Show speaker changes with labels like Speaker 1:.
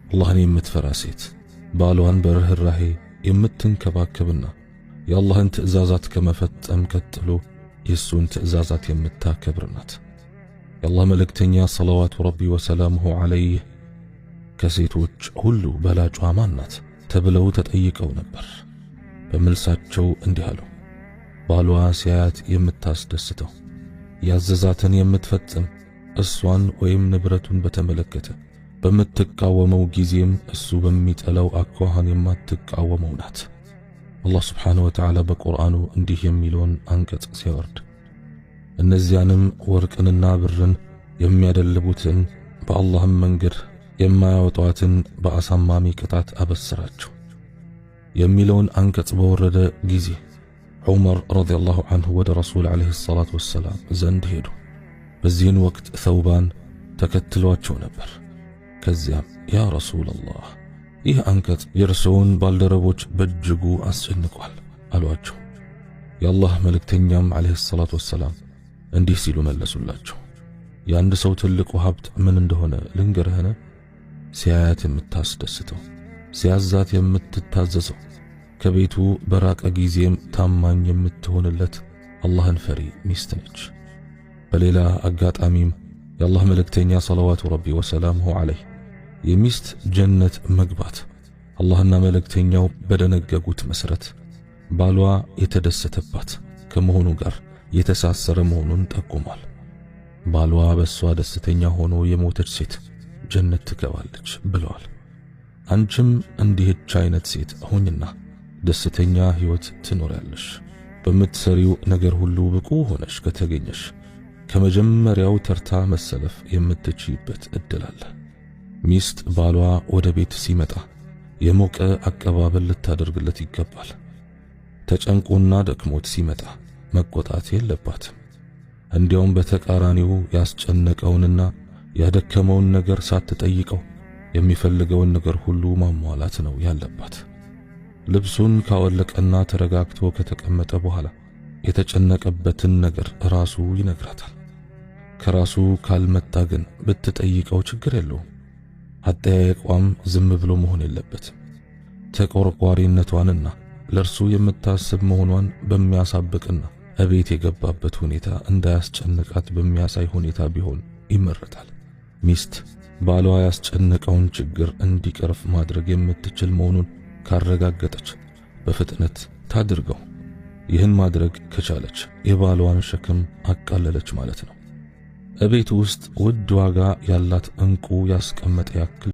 Speaker 1: አላህን የምትፈራ ሴት ባሏን በርህራሄ የምትንከባከብና የአላህን ትእዛዛት ከመፈጸም ቀጥሎ የሱን ትእዛዛት የምታከብር ናት። የአላህ መልእክተኛ ሰለዋቱ ረቢ ወሰላሙሁ ዐለይህ ከሴቶች ሁሉ በላጯ ማን ናት ተብለው ተጠይቀው ነበር። በመልሳቸው እንዲህ አሉ፣ ባሏ ሲያያት የምታስደስተው ያዘዛትን የምትፈጽም እሷን ወይም ንብረቱን በተመለከተ በምትቃወመው ጊዜም እሱ በሚጠላው አኳኋን የማትቃወመው ናት። አላህ ስብሓነሁ ወተዓላ በቁርአኑ እንዲህ የሚለውን አንቀጽ ሲያወርድ እነዚያንም ወርቅንና ብርን የሚያደልቡትን በአላህም መንገድ የማያወጧትን በአሳማሚ ቅጣት አበስራቸው የሚለውን አንቀጽ በወረደ ጊዜ ዑመር ረዲየላሁ ዐንሁ ወደ ረሱል ዐለይሂ ሰላቱ ወሰላም ዘንድ ሄዱ። በዚህን ወቅት ተውባን ተከትሏቸው ነበር። ከዚያም ያ ረሱለላህ ይህ አንቀጽ የእርስዎን ባልደረቦች በእጅጉ አስጨንቋል አሏቸው። የአላህ መልእክተኛም ዐለይሂ ሰላቱ ወሰላም እንዲህ ሲሉ መለሱላቸው፣ የአንድ ሰው ትልቁ ሀብት ምን እንደሆነ ልንገርህን? ሲያያት የምታስደስተው፣ ሲያዛት የምትታዘዘው፣ ከቤቱ በራቀ ጊዜም ታማኝ የምትሆንለት አላህን ፈሪ ሚስት ነች። በሌላ አጋጣሚም የአላህ መልእክተኛ ሰለዋቱ ረቢ ወሰላሙሁ ዐለይህ የሚስት ጀነት መግባት አላህና መልእክተኛው በደነገጉት መሰረት ባሏ የተደሰተባት ከመሆኑ ጋር የተሳሰረ መሆኑን ጠቁሟል። ባሏ በሷ ደስተኛ ሆኖ የሞተች ሴት ጀነት ትገባለች ብለዋል። አንቺም እንዲህች አይነት ሴት ሁኚና ደስተኛ ህይወት ትኖሪያለሽ። በምትሰሪው ነገር ሁሉ ብቁ ሆነሽ ከተገኘሽ ከመጀመሪያው ተርታ መሰለፍ የምትችይበት እድል አለ። ሚስት ባሏ ወደ ቤት ሲመጣ የሞቀ አቀባበል ልታደርግለት ይገባል። ተጨንቆና ደክሞት ሲመጣ መቆጣት የለባትም። እንዲያውም በተቃራኒው ያስጨነቀውንና ያደከመውን ነገር ሳትጠይቀው የሚፈልገውን ነገር ሁሉ ማሟላት ነው ያለባት። ልብሱን ካወለቀና ተረጋግቶ ከተቀመጠ በኋላ የተጨነቀበትን ነገር ራሱ ይነግራታል። ከራሱ ካልመጣ ግን ብትጠይቀው ችግር የለውም። አጠያየቋም ዝም ብሎ መሆን የለበትም። ተቆርቋሪነቷንና ለርሱ የምታስብ መሆኗን በሚያሳብቅና እቤት የገባበት ሁኔታ እንዳያስጨንቃት በሚያሳይ ሁኔታ ቢሆን ይመረጣል። ሚስት ባሏ ያስጨነቀውን ችግር እንዲቀርፍ ማድረግ የምትችል መሆኑን ካረጋገጠች በፍጥነት ታድርገው። ይህን ማድረግ ከቻለች የባሏን ሸክም አቃለለች ማለት ነው። እቤት ውስጥ ውድ ዋጋ ያላት እንቁ ያስቀመጠ ያክል